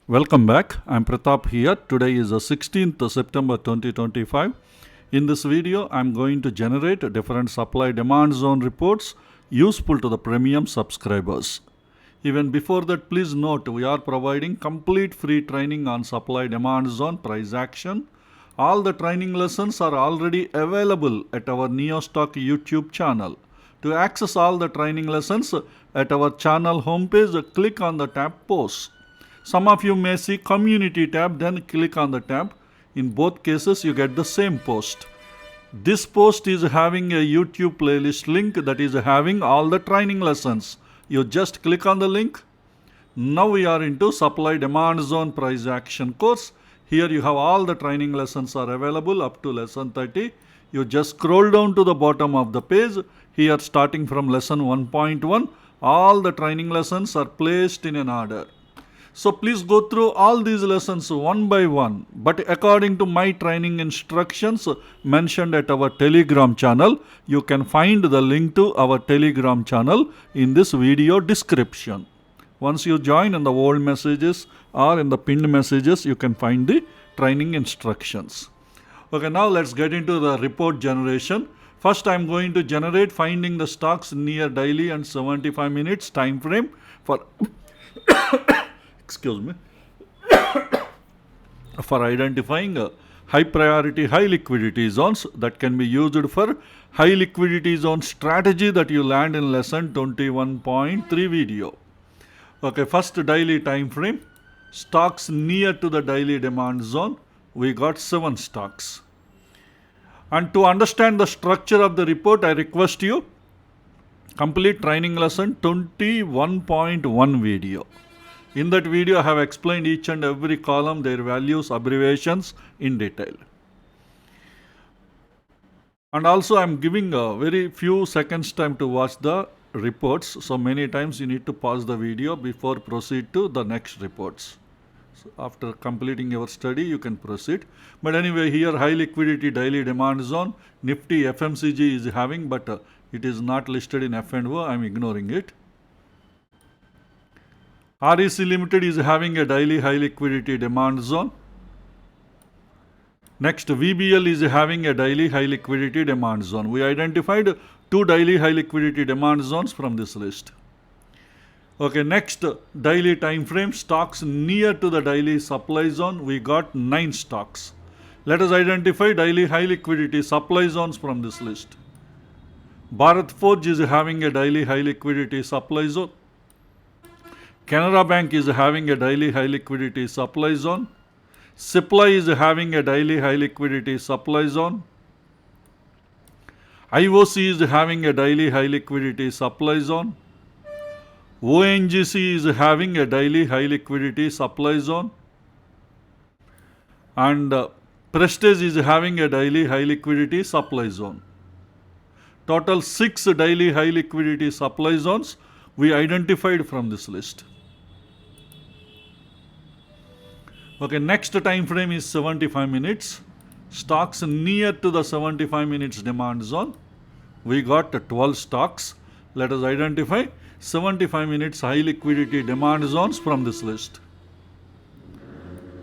Welcome back. I'm Pratap here. Today is the 16th September 2025. In this video, I'm going to generate different supply demand zone reports useful to the premium subscribers. Even before that, please note we are providing complete free training on supply demand zone price action. All the training lessons are already available at our NeoStock YouTube channel. To access all the training lessons at our channel homepage, click on the tab Posts. Some of you may see Community tab, then click on the tab. In both cases, you get the same post. This post is having a YouTube playlist link that is having all the training lessons. You just click on the link. Now we are into supply demand zone price action course. Here you have all the training lessons are available up to lesson 30. You just scroll down to the bottom of the page. Here starting from lesson 1.1, all the training lessons are placed in an order. So please go through all these lessons one by one, but according to my training instructions mentioned at our Telegram channel. You can find the link to our Telegram channel in this video description. Once you join in the old messages or in the pinned messages, you can find the training instructions. Okay, now let's get into the report generation. First, I'm going to generate finding the stocks near daily and 75 minutes time frame for for identifying high priority, high liquidity zones that can be used for high liquidity zone strategy that you learned in lesson 21.3 video. Okay, first daily time frame, stocks near to the daily demand zone. We got 7 stocks. And to understand the structure of the report, I request you complete training lesson 21.1 video. In that video, I have explained each and every column, their values, abbreviations in detail. And also I am giving a very few seconds time to watch the reports. So many times you need to pause the video before proceed to the next reports. So after completing your study, you can proceed. But anyway, here high liquidity daily demand zone, NIFTY FMCG is having, but it is not listed in F&O. I am ignoring it. REC Limited is having a daily high liquidity demand zone. Next, VBL is having a daily high liquidity demand zone. We identified 2 daily high liquidity demand zones from this list. Okay, next daily time frame, stocks near to the daily supply zone. We got 9 stocks. Let us identify daily high liquidity supply zones from this list. Bharat Forge is having a daily high liquidity supply zone. Canara Bank is having a daily high liquidity supply zone. Supply is having a daily high liquidity supply zone. IOC is having a daily high liquidity supply zone. ONGC is having a daily high liquidity supply zone. And Prestige is having a daily high liquidity supply zone. Total 6 daily high liquidity supply zones we identified from this list. Okay, next time frame is 75 minutes. Stocks near to the 75 minutes demand zone. We got 12 stocks. Let us identify 75 minutes high liquidity demand zones from this list.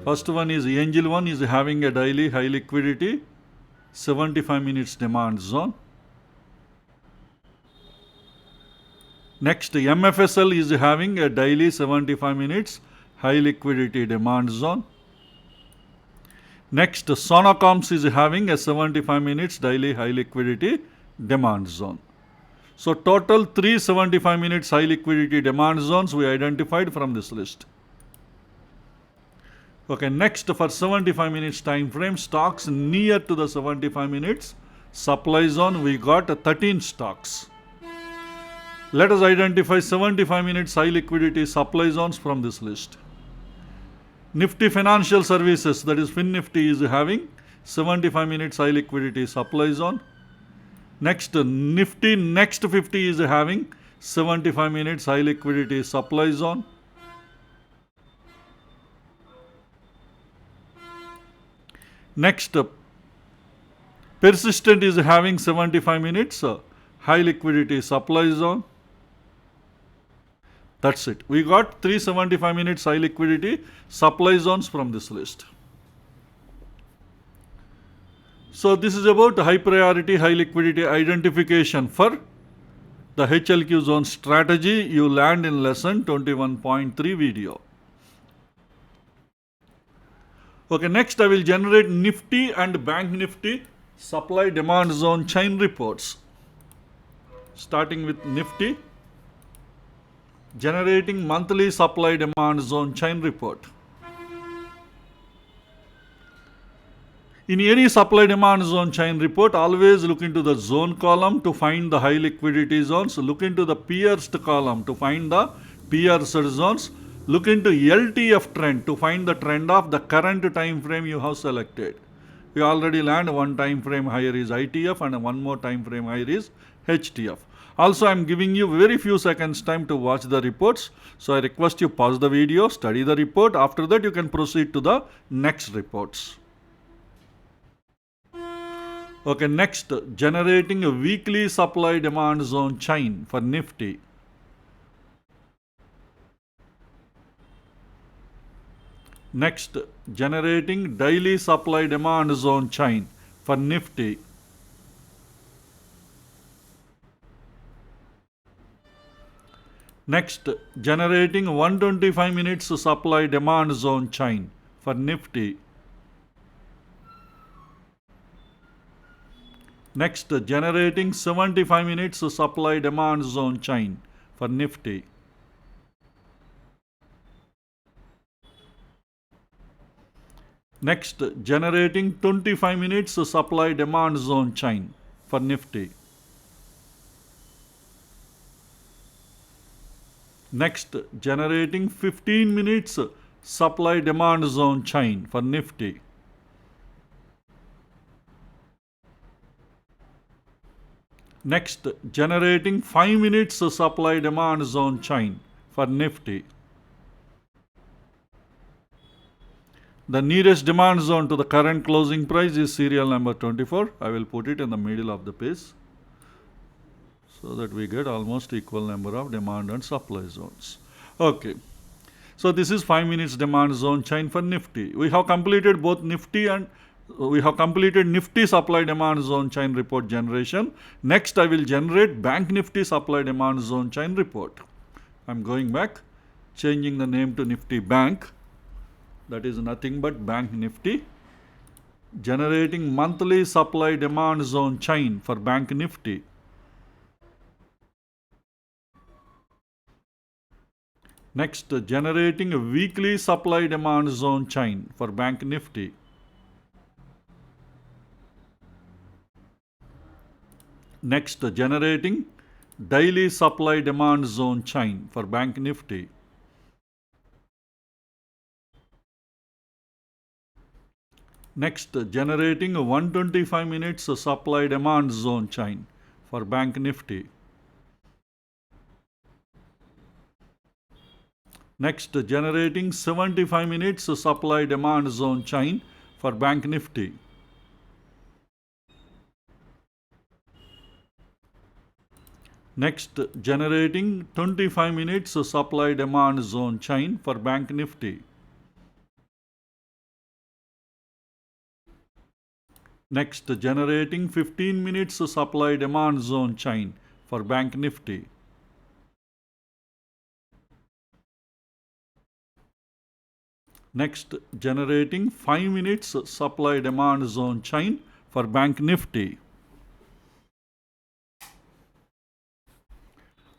First one is Angel One is having a daily high liquidity 75 minutes demand zone. Next, MFSL is having a daily 75 minutes high liquidity demand zone. Next, Sonocoms is having a 75 minutes daily high liquidity demand zone. So total 3 75 minutes high liquidity demand zones we identified from this list. Okay, next for 75 minutes time frame, stocks near to the 75 minutes supply zone, we got 13 stocks. Let us identify 75 minutes high liquidity supply zones from this list. NIFTY Financial Services, that is FinNifty, is having 75 minutes high liquidity supply zone. Next, NIFTY Next 50 is having 75 minutes high liquidity supply zone. Next, Persistent is having 75 minutes high liquidity supply zone. That's it. We got 375 minutes high liquidity supply zones from this list. So this is about high priority, high liquidity identification for the HLQ zone strategy you learned in lesson 21.3 video. Okay, next I will generate Nifty and Bank Nifty supply demand zone chain reports. Starting with Nifty, generating monthly supply demand zone chain report. In any supply demand zone chain report, always look into the zone column to find the high liquidity zones. Look into the pierced column to find the pierced zones. Look into LTF trend to find the trend of the current time frame you have selected. We already learned one time frame higher is ITF and one more time frame higher is HTF. Also, I am giving you very few seconds time to watch the reports. So I request you pause the video, study the report. After that, you can proceed to the next reports. Okay, next, generating a weekly supply demand zone chain for Nifty. Next, generating daily supply demand zone chain for Nifty. Next, generating 125 minutes supply demand zone chain for Nifty. Next, generating 75 minutes supply demand zone chain for Nifty. Next, generating 25 minutes supply demand zone chain for Nifty. Next, generating 15 minutes supply demand zone chain for Nifty. Next, generating 5 minutes supply demand zone chain for Nifty. The nearest demand zone to the current closing price is serial number 24. I will put it in the middle of the page so that we get almost equal number of demand and supply zones. Okay. So this is 5 minutes demand zone chain for Nifty. We have completed both Nifty and we have completed Nifty supply demand zone chain report generation. Next, I will generate Bank Nifty supply demand zone chain report. I am going back, changing the name to Nifty Bank. That is nothing but Bank Nifty. Generating monthly supply demand zone chain for Bank Nifty. Next, generating a weekly supply demand zone chain for Bank Nifty. Next, generating daily supply demand zone chain for Bank Nifty. Next, generating 125 minutes supply demand zone chain for Bank Nifty. Next, generating 75 minutes supply demand zone chain for Bank Nifty. Next, generating 25 minutes supply demand zone chain for Bank Nifty. Next, generating 15 minutes supply demand zone chain for Bank Nifty. Next, generating 5 minutes supply demand zone chain for Bank Nifty.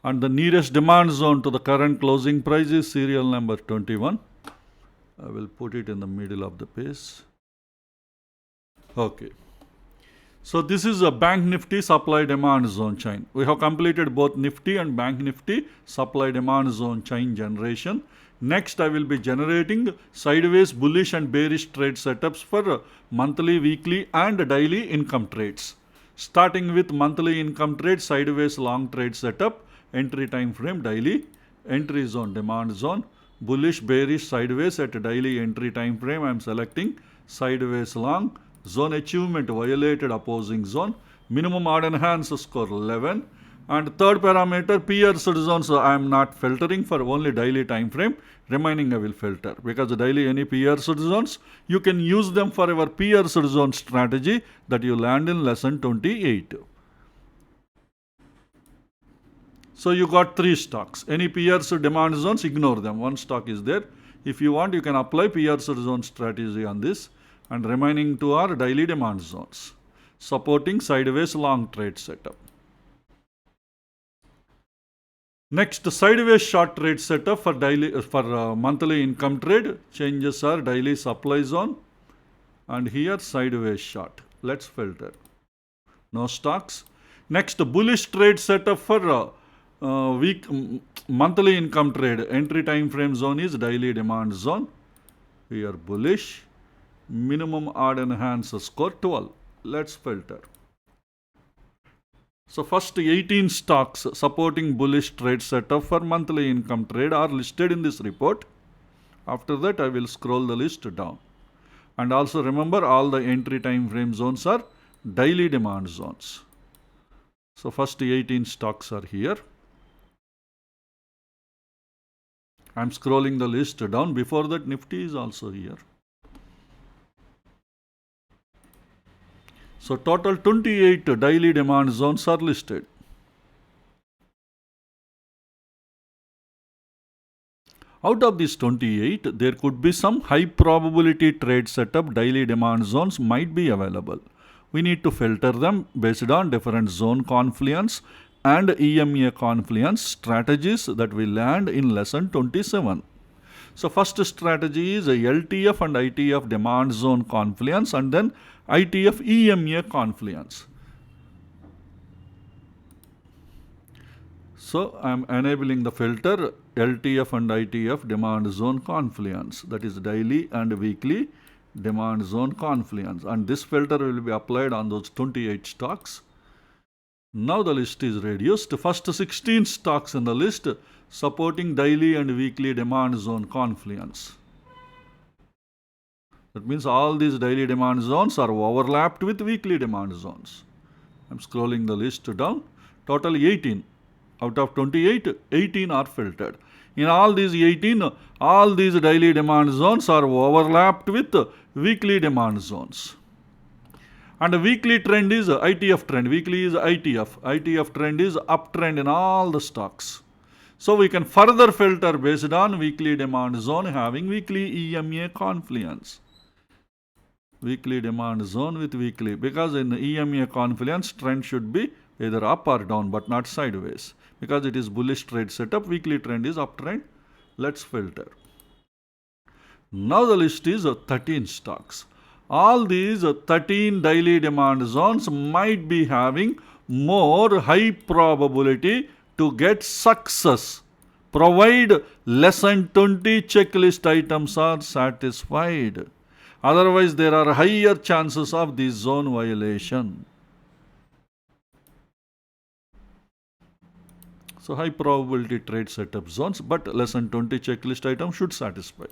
And the nearest demand zone to the current closing price is serial number 21. I will put it in the middle of the page. Okay. So this is a Bank Nifty supply demand zone chain. We have completed both Nifty and Bank Nifty supply demand zone chain generation. Next, I will be generating sideways bullish and bearish trade setups for monthly, weekly and daily income trades. Starting with monthly income trade, sideways long trade setup, entry time frame daily, entry zone demand zone, bullish, bearish, sideways at daily entry time frame. I am selecting sideways long, zone achievement violated opposing zone, minimum odd enhance score 11, And third parameter, pierced zones, I am not filtering for only daily time frame. Remaining I will filter because daily any pierced zones, you can use them for your pierced zone strategy that you learned in lesson 28. So you got 3 stocks. Any pierced demand zones, ignore them. One stock is there. If you want, you can apply pierced zone strategy on this. And remaining 2 are daily demand zones, supporting sideways long trade setup. Next, sideways short trade setup for monthly income trade. Changes are daily supply zone and here sideways short. Let's filter. No stocks. Next, bullish trade setup for monthly income trade. Entry time frame zone is daily demand zone. Here bullish. Minimum odd enhance score 12. Let's filter. So first 18 stocks supporting bullish trade setup for monthly income trade are listed in this report. After that I will scroll the list down. And also remember all the entry time frame zones are daily demand zones. So first 18 stocks are here. I am scrolling the list down. Before that Nifty is also here. So total 28 daily demand zones are listed. Out of these 28, there could be some high probability trade setup daily demand zones might be available. We need to filter them based on different zone confluence and EMA confluence strategies that we learned in lesson 27. So first strategy is a LTF and ITF demand zone confluence and then ITF EMA confluence. So I am enabling the filter LTF and ITF demand zone confluence, that is daily and weekly demand zone confluence, and this filter will be applied on those 28 stocks. Now the list is reduced. First 16 stocks in the list supporting daily and weekly demand zone confluence. That means all these daily demand zones are overlapped with weekly demand zones. I am scrolling the list down. Total 18. Out of 28, 18 are filtered. In all these 18, all these daily demand zones are overlapped with weekly demand zones. And the weekly trend is ITF trend. Weekly is ITF. ITF trend is uptrend in all the stocks. So we can further filter based on weekly demand zone having weekly EMA confluence. Weekly demand zone with weekly, because in EMA confluence trend should be either up or down but not sideways. Because it is bullish trade setup, weekly trend is uptrend. Let's filter. Now the list is 13 stocks. All these 13 daily demand zones might be having more high probability to get success, provide lesson 20 checklist items are satisfied. Otherwise, there are higher chances of this zone violation. So high probability trade setup zones, but lesson 20 checklist item should satisfy.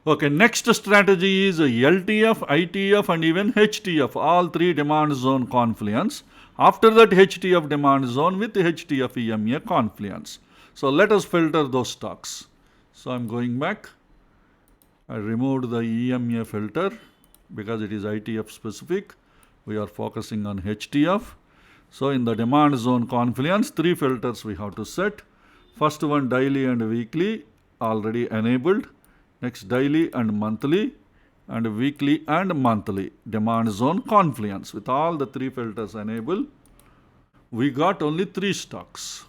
Okay, next strategy is LTF, ITF and even HTF, all three demand zone confluence. After that HTF demand zone with HTF EMA confluence. So let us filter those stocks. So I am going back. I removed the EMA filter because it is ITF specific. We are focusing on HTF. So in the demand zone confluence, 3 filters we have to set. First one daily and weekly already enabled. Next daily and monthly and weekly and monthly demand zone confluence. With all the 3 filters enabled, we got only 3 stocks.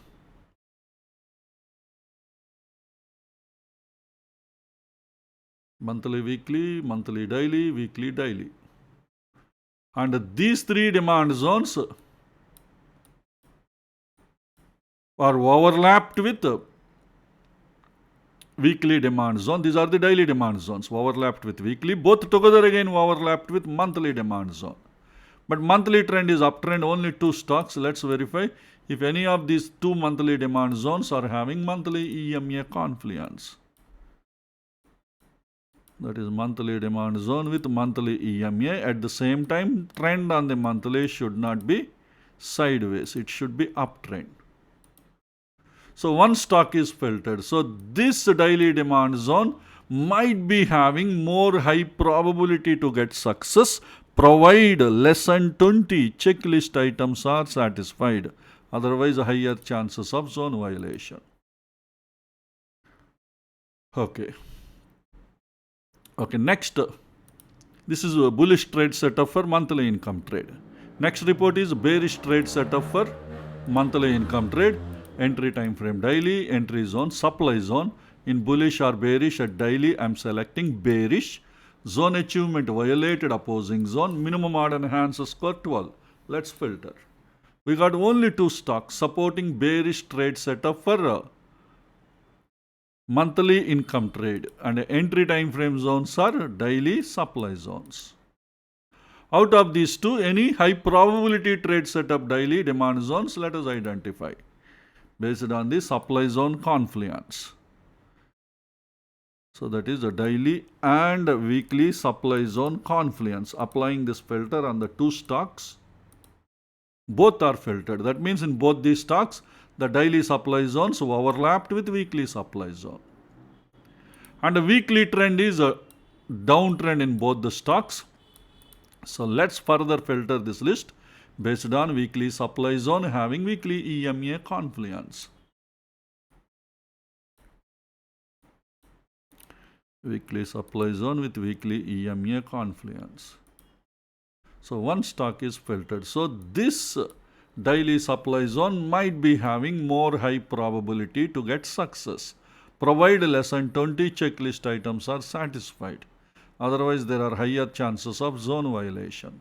Monthly, weekly, monthly, daily, weekly, daily. And these 3 demand zones are overlapped with weekly demand zone. These are the daily demand zones overlapped with weekly. Both together again overlapped with monthly demand zone. But monthly trend is uptrend, only 2 stocks. Let's verify if any of these 2 monthly demand zones are having monthly EMA confluence. that is monthly demand zone with monthly EMA. At the same time, trend on the monthly should not be sideways, it should be uptrend. So one stock is filtered. So this daily demand zone might be having more high probability to get success, provide less than 20 checklist items are satisfied. Otherwise, higher chances of zone violation. Okay, next, this is a bullish trade setup for monthly income trade. Next report is bearish trade setup for monthly income trade. Entry time frame daily, entry zone, supply zone. In bullish or bearish at daily, I am selecting bearish. Zone achievement violated opposing zone. Minimum order enhance score 12. Let's filter. We got only 2 stocks supporting bearish trade setup for monthly income trade, and entry time frame zones are daily supply zones. Out of these 2, any high probability trade setup daily demand zones, let us identify based on the supply zone confluence. So that is the daily and weekly supply zone confluence. Applying this filter on the 2 stocks, both are filtered. That means in both these stocks, the daily supply zones overlapped with weekly supply zone. And the weekly trend is a downtrend in both the stocks. So let's further filter this list based on weekly supply zone having weekly EMA confluence. Weekly supply zone with weekly EMA confluence. So one stock is filtered. So this daily supply zone might be having more high probability to get success, provide less than 20 checklist items are satisfied. Otherwise, there are higher chances of zone violation.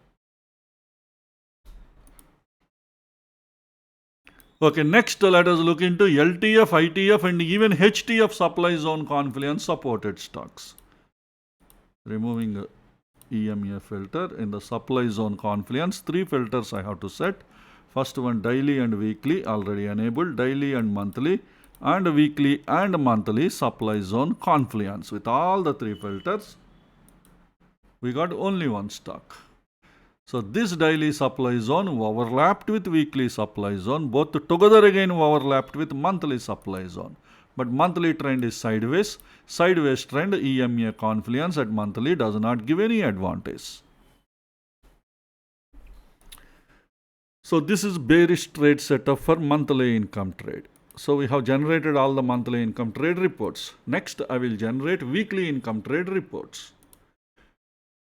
Okay, next let us look into LTF, ITF and even HTF supply zone confluence supported stocks. Removing EMA filter in the supply zone confluence, 3 filters I have to set. First one daily and weekly already enabled, daily and monthly, and weekly and monthly supply zone confluence. With all the 3 filters, we got only 1 stock. So this daily supply zone overlapped with weekly supply zone, both together again overlapped with monthly supply zone. But monthly trend is sideways. Sideways trend EMA confluence at monthly does not give any advantage. So this is bearish trade setup for monthly income trade. So we have generated all the monthly income trade reports. Next, I will generate weekly income trade reports.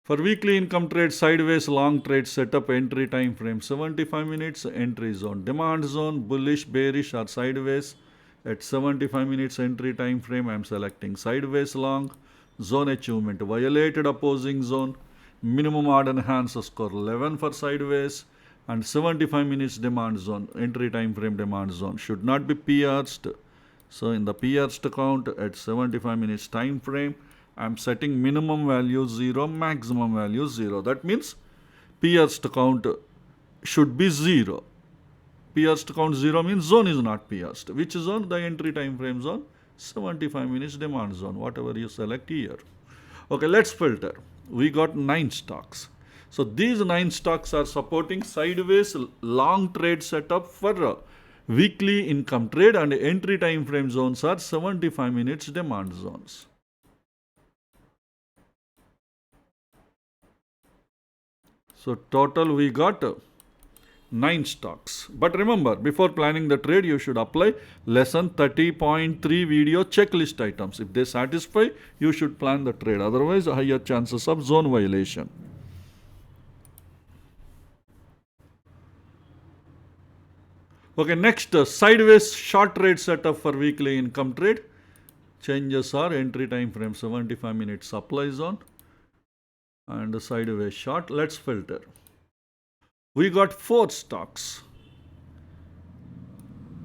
For weekly income trade, sideways long trade setup, entry time frame 75 minutes, entry zone, demand zone, bullish, bearish or sideways. At 75 minutes entry time frame, I am selecting sideways long. Zone achievement violated opposing zone. Minimum order enhance score 11 for sideways. And 75 minutes demand zone, entry time frame demand zone should not be pierced. So in the pierced count at 75 minutes time frame, I am setting minimum value 0, maximum value 0. That means pierced count should be 0. Pierced count 0 means zone is not pierced. Which zone? The entry time frame zone, 75 minutes demand zone, whatever you select here. Okay, let's filter. We got 9 stocks. So these 9 stocks are supporting sideways long trade setup for weekly income trade, and entry time frame zones are 75 minutes demand zones. So total we got 9 stocks. But remember, before planning the trade, you should apply lesson 30.3 video checklist items. If they satisfy, you should plan the trade. Otherwise, higher chances of zone violation. Okay, next, sideways short trade setup for weekly income trade. Changes are entry time frame 75 minutes supply zone and sideways short. Let's filter. We got 4 stocks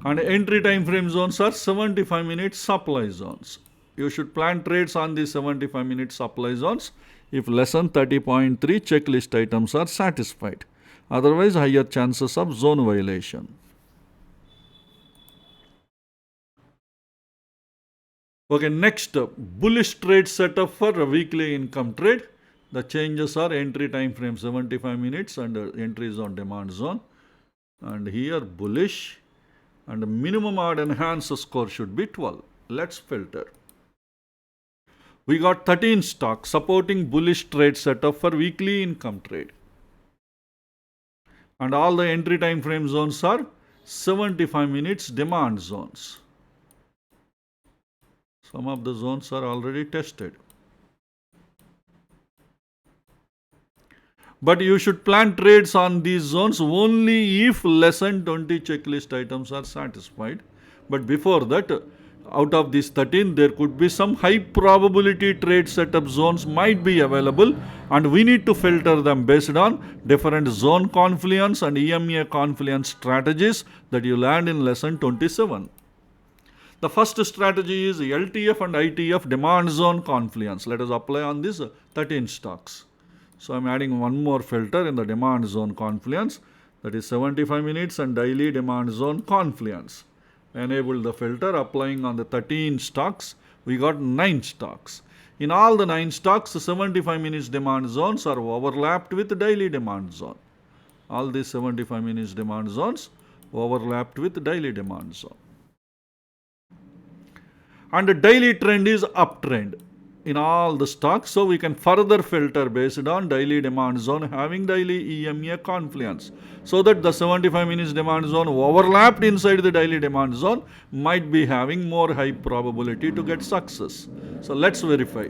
and entry time frame zones are 75 minutes supply zones. You should plan trades on the 75 minute supply zones if lesson 30.3 checklist items are satisfied. Otherwise, higher chances of zone violation. Okay, next, bullish trade setup for a weekly income trade. The changes are entry time frame 75 minutes and entries on demand zone. And here bullish and minimum odd enhanced score should be 12. Let's filter. We got 13 stocks supporting bullish trade setup for weekly income trade. And all the entry time frame zones are 75 minutes demand zones. Some of the zones are already tested. But you should plan trades on these zones only if less than 20 checklist items are satisfied. But before that, out of these 13, there could be some high probability trade setup zones might be available, and we need to filter them based on different zone confluence and EMA confluence strategies that you learned in lesson 27. The first strategy is LTF and ITF demand zone confluence. Let us apply on these 13 stocks. So I am adding one more filter in the demand zone confluence, that is 75 minutes and daily demand zone confluence. Enable the filter, applying on the 13 stocks. We got 9 stocks. In all the 9 stocks, 75 minutes demand zones are overlapped with daily demand zone. All these 75 minutes demand zones overlapped with daily demand zone. And the daily trend is uptrend in all the stocks, so we can further filter based on daily demand zone having daily EMA confluence, so that the 75 minutes demand zone overlapped inside the daily demand zone might be having more high probability to get success. So let's verify.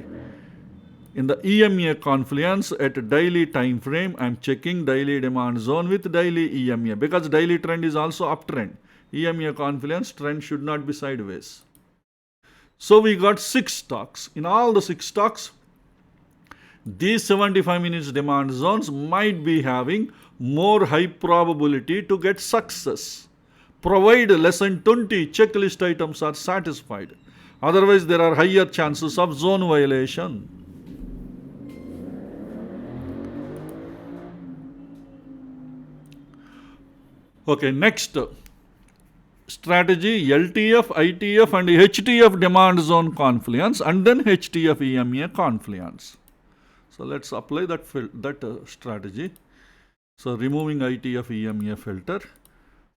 In the EMA confluence at daily time frame, I am checking daily demand zone with daily EMA, because daily trend is also uptrend. EMA confluence trend should not be sideways. So we got 6 stocks. In all the 6 stocks, these 75 minutes demand zones might be having more high probability to get success, provided less than 20 checklist items are satisfied. Otherwise, there are higher chances of zone violation. Okay, next strategy, LTF, ITF and HTF demand zone confluence, and then HTF EMA confluence. So let's apply that strategy. So removing ITF EMA filter.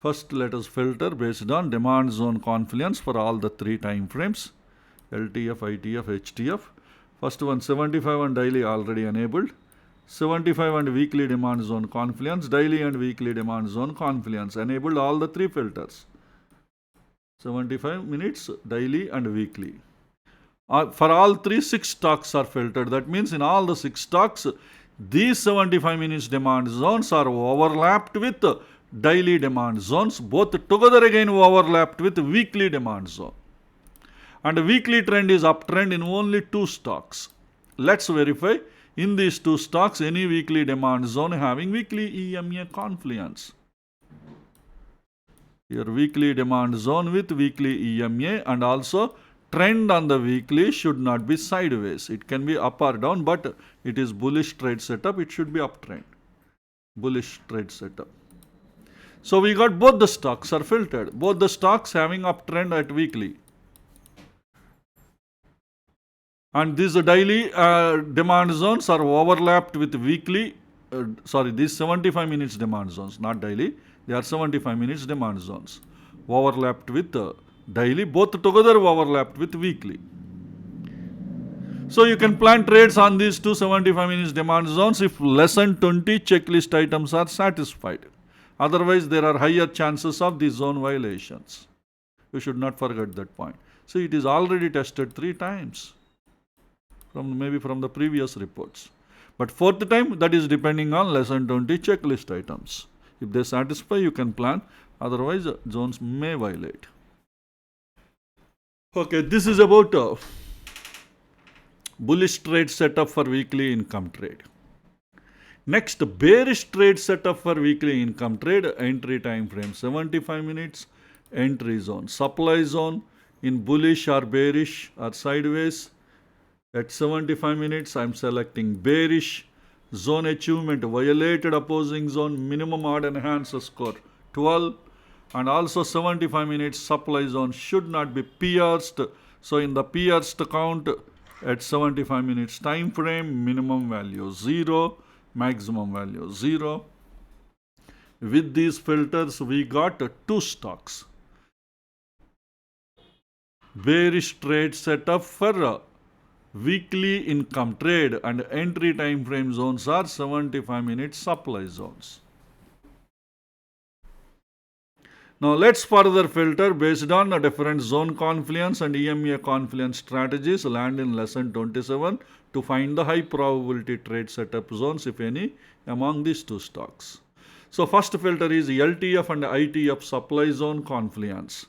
First let us filter based on demand zone confluence for all the 3 time frames, LTF, ITF, HTF. First one, 75 and daily already enabled. 75 and weekly demand zone confluence, daily and weekly demand zone confluence, enabled all the 3 filters. 75 minutes, daily and weekly. For all 3, 6 stocks are filtered. That means in all the 6 stocks, these 75 minutes demand zones are overlapped with daily demand zones, both together again overlapped with weekly demand zone. And the weekly trend is uptrend in only 2 stocks. Let's verify in these 2 stocks any weekly demand zone having weekly EMA confluence. Your weekly demand zone with weekly EMA, and also trend on the weekly should not be sideways. It can be up or down, but it is bullish trade setup. It should be uptrend. Bullish trade setup. So we got both the stocks are filtered. Both the stocks having uptrend at weekly. And these daily demand zones are overlapped with weekly. These 75 minutes demand zones, not daily. They are 75 minutes demand zones, overlapped with daily, both together overlapped with weekly. So you can plan trades on these 2 75 minutes demand zones if less than 20 checklist items are satisfied. Otherwise, there are higher chances of these zone violations. You should not forget that point. So it is already tested 3 times, maybe from the previous reports. But 4th time, that is depending on less than 20 checklist items. If they satisfy, you can plan. Otherwise, zones may violate. Okay, this is about bullish trade setup for weekly income trade. Next, bearish trade setup for weekly income trade. Entry time frame 75 minutes. Entry zone, supply zone in bullish or bearish or sideways. At 75 minutes, I am selecting bearish. Zone achievement, violated opposing zone, minimum odd enhanced score 12. And also 75 minutes supply zone should not be pierced. So in the pierced count at 75 minutes time frame, minimum value 0, maximum value 0. With these filters, we got two stocks. Bearish trade setup for weekly income trade and entry time frame zones are 75 minute supply zones. Now let's further filter based on the different zone confluence and EMA confluence strategies land in lesson 27 to find the high probability trade setup zones, if any, among these two stocks. So first filter is LTF and ITF supply zone confluence.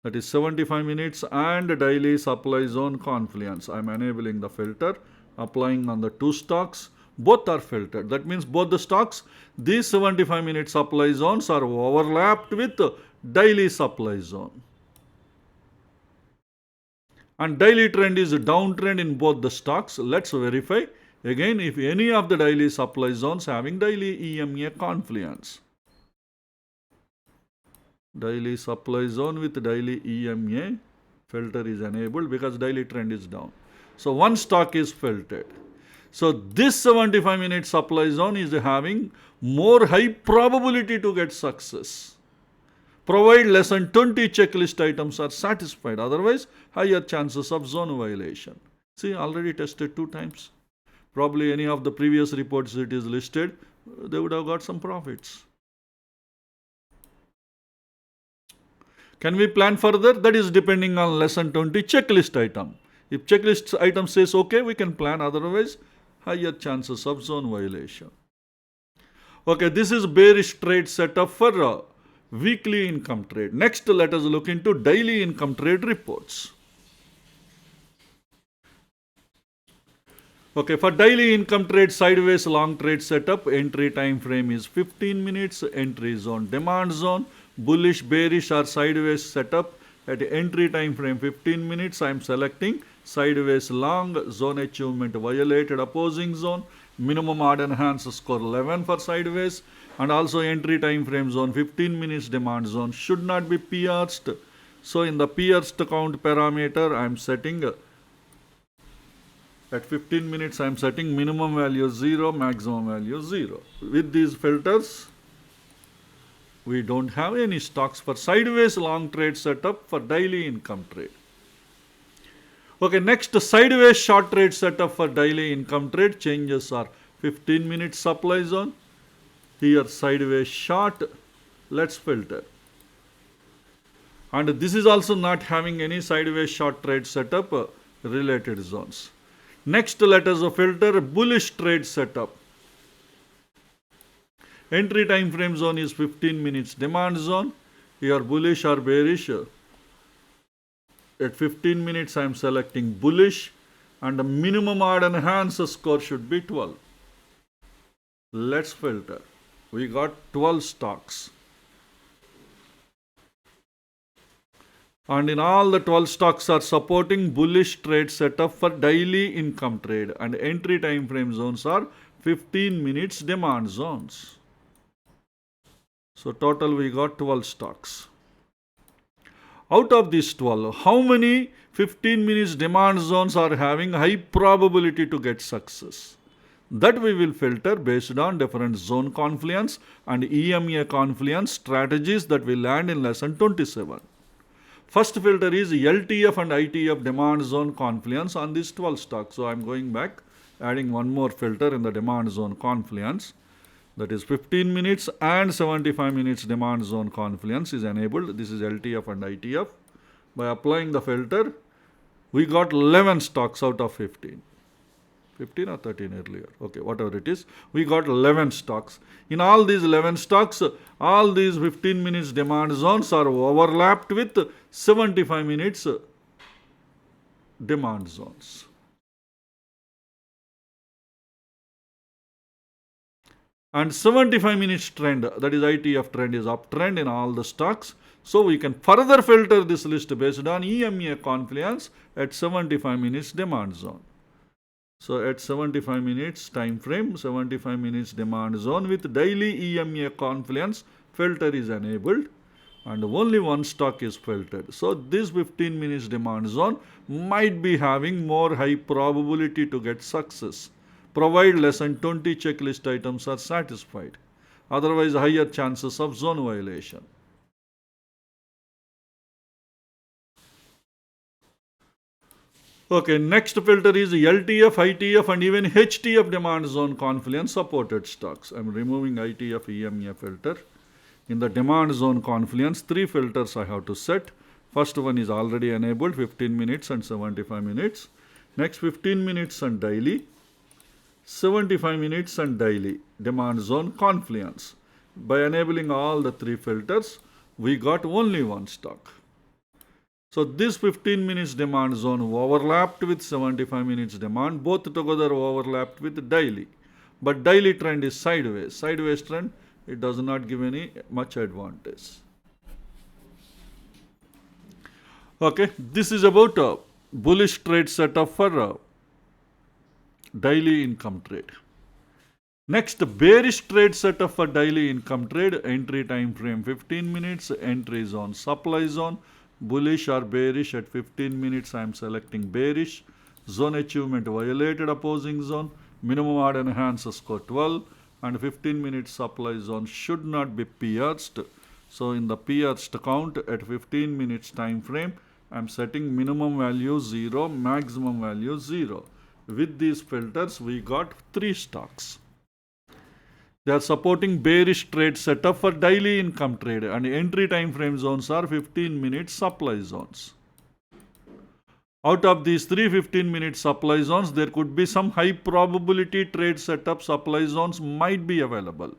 That is 75 minutes and daily supply zone confluence. I am enabling the filter, applying on the two stocks. Both are filtered. That means both the stocks, these 75 minute supply zones are overlapped with daily supply zone. And daily trend is a downtrend in both the stocks. Let's verify again if any of the daily supply zones having daily EMA confluence. Daily supply zone with daily EMA filter is enabled because daily trend is down. So one stock is filtered. So this 75 minute supply zone is having more high probability to get success. Provide less than 20 checklist items are satisfied. Otherwise, higher chances of zone violation. See, already tested 2 times. Probably any of the previous reports it is listed, they would have got some profits. Can we plan further? That is depending on less than 20 checklist item. If checklist item says okay, we can plan. Otherwise, higher chances of zone violation. Okay, this is bearish trade setup for weekly income trade. Next, let us look into daily income trade reports. Okay, for daily income trade sideways long trade setup, entry time frame is 15 minutes, entry zone, demand zone, bullish, bearish or sideways setup at entry time frame 15 minutes. I am selecting sideways long, zone achievement violated, opposing zone, minimum odd enhanced score 11 for sideways, and also entry time frame zone 15 minutes, demand zone should not be pierced. So in the pierced count parameter, I am setting at 15 minutes, I am setting minimum value 0, maximum value 0. With these filters, we don't have any stocks for sideways long trade setup for daily income trade. Okay, next sideways short trade setup for daily income trade. Changes are 15 minutes supply zone. Here sideways short. Let's filter. And this is also not having any sideways short trade setup related zones. Next, let us filter bullish trade setup. Entry time frame zone is 15 minutes, demand zone. Here bullish or bearish. At 15 minutes, I am selecting bullish, and the minimum odd enhanced score should be 12. Let's filter. We got 12 stocks. And in all the 12 stocks are supporting bullish trade setup for daily income trade, and entry time frame zones are 15 minutes demand zones. So total we got 12 stocks. Out of these 12, how many 15 minutes demand zones are having high probability to get success? That we will filter based on different zone confluence and EMA confluence strategies that will land in lesson 27. First filter is LTF and ITF demand zone confluence on these 12 stocks. So I am going back, adding one more filter in the demand zone confluence. That is 15 minutes and 75 minutes demand zone confluence is enabled. This is LTF and ITF. By applying the filter, we got 11 stocks out of 15. 15 or 13 earlier. Okay, whatever it is. We got 11 stocks. In all these 11 stocks, all these 15 minutes demand zones are overlapped with 75 minutes demand zones. And 75 minutes trend, that is ITF trend, is uptrend in all the stocks. So we can further filter this list based on EMA confluence at 75 minutes demand zone. So at 75 minutes time frame, 75 minutes demand zone with daily EMA confluence filter is enabled. and only one stock is filtered. So this 15 minutes demand zone might be having more high probability to get success, provided less than 20 checklist items are satisfied. Otherwise, higher chances of zone violation. Okay, next filter is LTF, ITF and even HTF demand zone confluence supported stocks. I am removing ITF EMA filter. In the demand zone confluence, 3 filters I have to set. First one is already enabled, 15 minutes and 75 minutes. Next 15 minutes and daily, 75 minutes and daily demand zone confluence. By enabling all the 3 filters, we got only one stock. So this 15 minutes demand zone overlapped with 75 minutes demand, both together overlapped with daily. But daily trend is sideways. Sideways trend, it does not give any much advantage. Okay, this is about a bullish trade setup for a daily income trade. Next, bearish trade setup for daily income trade. Entry time frame 15 minutes, entry is on supply zone. Bullish or bearish at 15 minutes, I am selecting bearish. Zone achievement violated opposing zone. Minimum odd enhance score 12 and 15 minutes supply zone should not be pierced. So in the pierced count at 15 minutes time frame, I am setting minimum value 0, maximum value 0. With these filters, we got 3 stocks. They are supporting bearish trade setup for daily income trade and entry time frame zones are 15 minute supply zones. Out of these 3 15-minute supply zones, there could be some high probability trade setup supply zones might be available.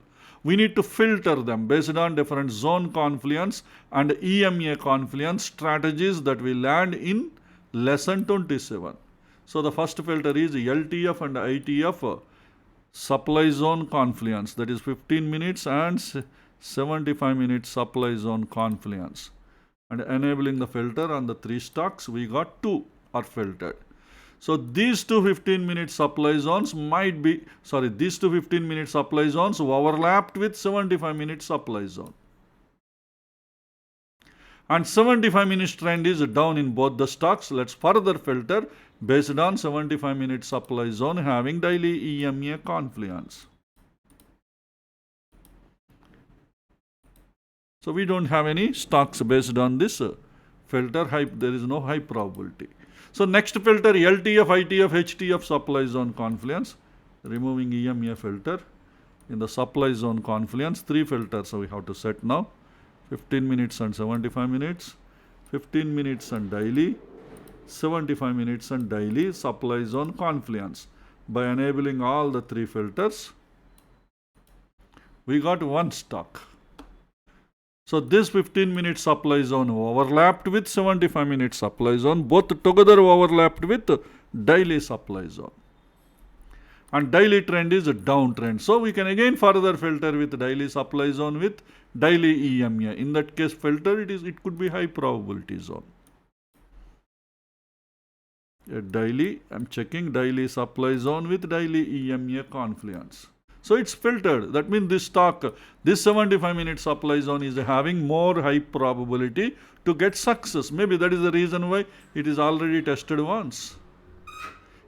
We need to filter them based on different zone confluence and EMA confluence strategies that we learned in lesson 27. So the first filter is LTF and ITF supply zone confluence, that is 15 minutes and 75 minutes supply zone confluence. And enabling the filter on the 3 stocks, we got 2 are filtered. So these 2 15-minute supply zones these 2 15-minute supply zones overlapped with 75-minute supply zone. And 75 minutes trend is down in both the stocks. Let's further filter based on 75 minute supply zone having daily EMA confluence. So we don't have any stocks based on this filter. There is no high probability. So next filter LTF, ITF, HTF supply zone confluence. Removing EMA filter. In the supply zone confluence, 3 filters we have to set now. 15 minutes and 75 minutes, 15 minutes and daily, 75 minutes and daily supply zone confluence. By enabling all the 3 filters, we got 1 stock. So this 15-minute supply zone overlapped with 75-minute supply zone, both together overlapped with daily supply zone. And daily trend is a downtrend. So we can again further filter with daily supply zone with daily EMA. In that case, filter it could be high probability zone. At daily, I am checking daily supply zone with daily EMA confluence. So it's filtered. That means this stock, this 75-minute supply zone is having more high probability to get success. Maybe that is the reason why it is already tested once.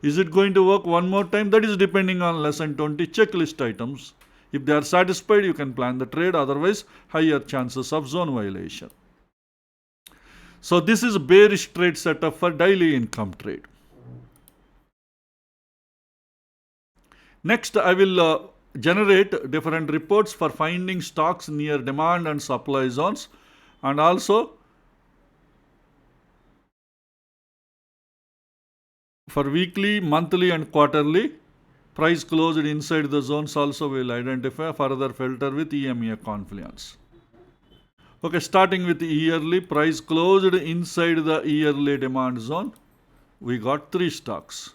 Is it going to work one more time? That is depending on lesson 20 checklist items. If they are satisfied, you can plan the trade. Otherwise, higher chances of zone violation. So this is a bearish trade setup for daily income trade. Next, I will generate different reports for finding stocks near demand and supply zones, and also for weekly, monthly and quarterly price closed inside the zones also will identify, further filter with EMA confluence. Okay, starting with yearly, price closed inside the yearly demand zone, we got 3 stocks.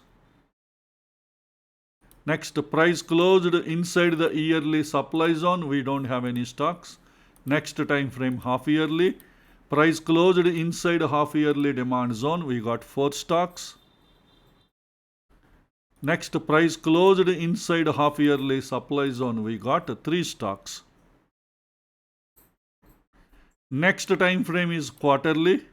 Next, price closed inside the yearly supply zone, we don't have any stocks. Next time frame, half yearly, price closed inside half yearly demand zone, we got 4 stocks. Next, price closed inside half yearly supply zone, we got 3 stocks. Next time frame is quarterly.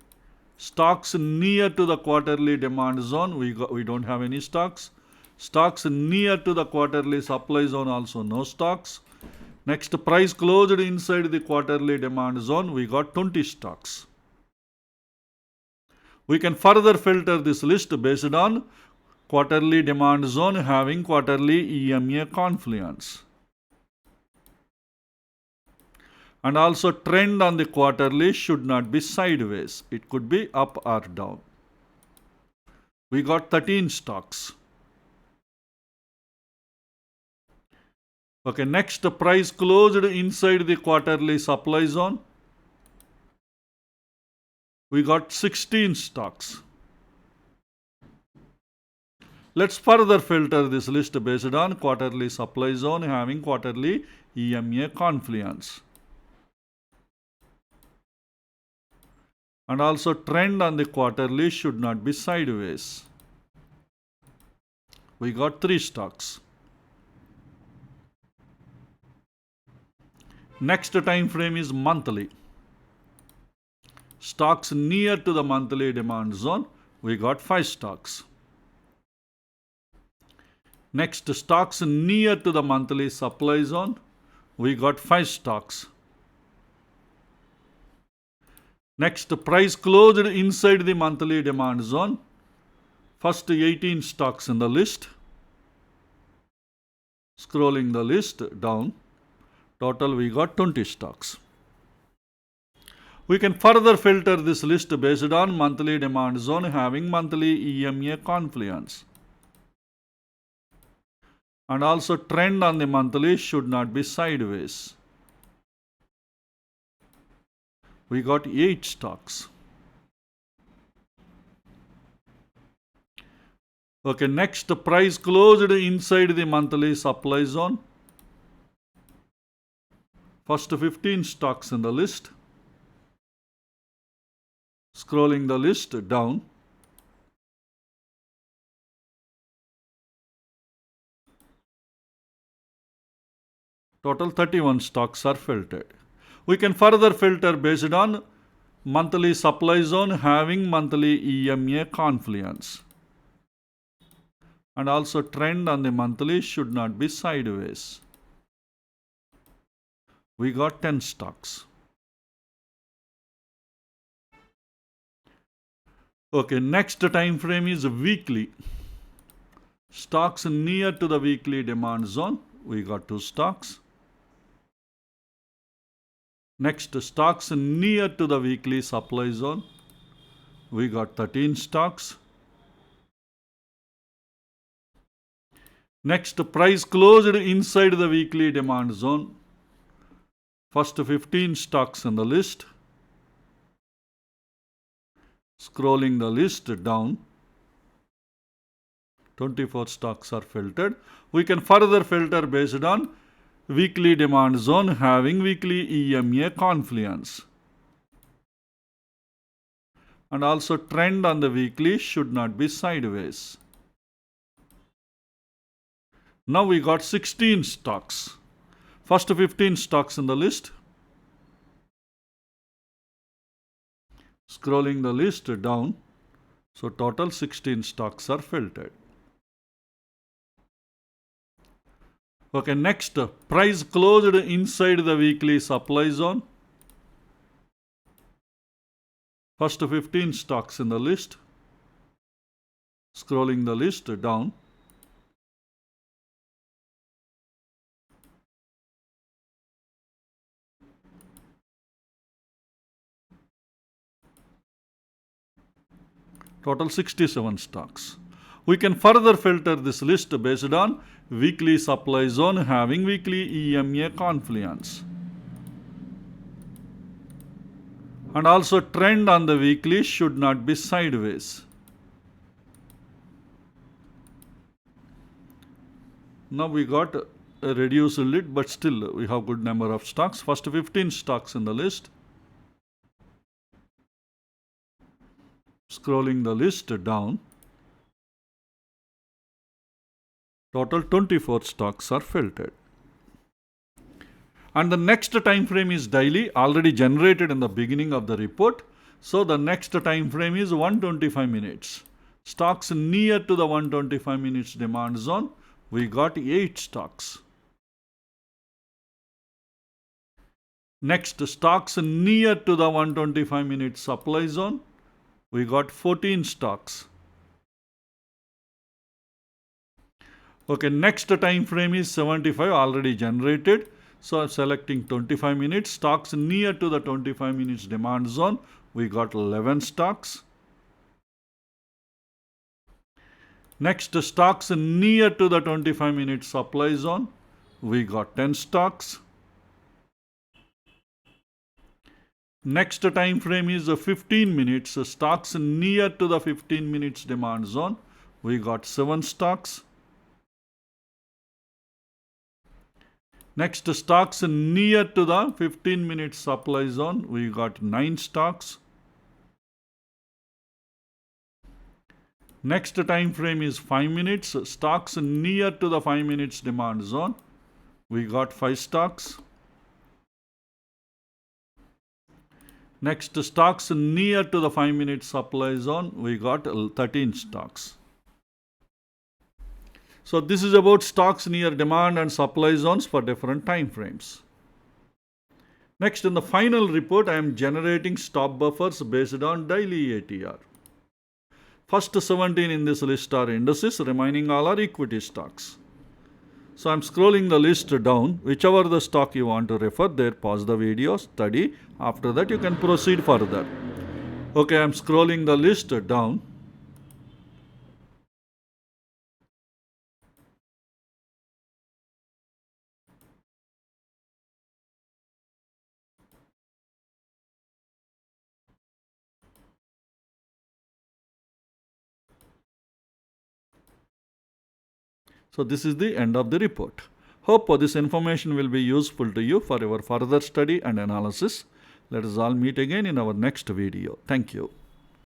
Stocks near to the quarterly demand zone, we don't have any stocks. Stocks near to the quarterly supply zone, also no stocks. Next, price closed inside the quarterly demand zone, we got 20 stocks. We can further filter this list based on quarterly demand zone having quarterly EMA confluence. And also trend on the quarterly should not be sideways. It could be up or down. We got 13 stocks. Okay, next, price closed inside the quarterly supply zone. We got 16 stocks. Let's further filter this list based on quarterly supply zone having quarterly EMA confluence. And also trend on the quarterly should not be sideways. We got 3 stocks. Next time frame is monthly. Stocks near to the monthly demand zone, we got 5 stocks. Next, stocks near to the monthly supply zone, we got 5 stocks. Next, price closed inside the monthly demand zone. First 18 stocks in the list. Scrolling the list down. Total we got 20 stocks. We can further filter this list based on monthly demand zone having monthly EMA confluence. And also trend on the monthly should not be sideways. We got 8 stocks. Okay, next, price closed inside the monthly supply zone. First 15 stocks in the list. Scrolling the list down. Total 31 stocks are filtered. We can further filter based on monthly supply zone having monthly EMA confluence. And also trend on the monthly should not be sideways. We got 10 stocks. Okay, next time frame is weekly. Stocks near to the weekly demand zone, we got 2 stocks. Next, stocks near to the weekly supply zone, we got 13 stocks. Next, price closed inside the weekly demand zone. First 15 stocks in the list. Scrolling the list down. 24 stocks are filtered. We can further filter based on weekly demand zone having weekly EMA confluence. And also trend on the weekly should not be sideways. Now we got 16 stocks. First 15 stocks in the list. Scrolling the list down. So total 16 stocks are filtered. Okay, next, price closed inside the weekly supply zone. First 15 stocks in the list. Scrolling the list down. Total 67 stocks. We can further filter this list based on weekly supply zone having weekly EMA confluence. And also trend on the weekly should not be sideways. Now we got a reduced lid, but still we have good number of stocks. First 15 stocks in the list. Scrolling the list down. Total 24 stocks are filtered. And the next time frame is daily, already generated in the beginning of the report. So the next time frame is 125 minutes. Stocks near to the 125 minutes demand zone, we got 8 stocks. Next, stocks near to the 125 minute supply zone, we got 14 stocks. Okay, next time frame is 75, already generated. So I'm selecting 25 minutes. Stocks near to the 25 minutes demand zone, we got 11 stocks. Next, stocks near to the 25 minute supply zone, we got 10 stocks. Next time frame is 15 minutes. Stocks near to the 15 minutes demand zone, we got 7 stocks. Next, stocks near to the 15 minute supply zone, we got 9 stocks. Next time frame is 5 minutes. Stocks near to the 5 minutes demand zone, we got 5 stocks. Next, stocks near to the 5 minute supply zone, we got 13 stocks. So this is about stocks near demand and supply zones for different time frames. Next, in the final report, I am generating stop buffers based on daily ATR. First 17 in this list are indices, remaining all are equity stocks. So I'm scrolling the list down. Whichever the stock you want to refer, there pause the video, study. After that you can proceed further. Okay, I'm scrolling the list down. So this is the end of the report. Hope this information will be useful to you for your further study and analysis. Let us all meet again in our next video. Thank you.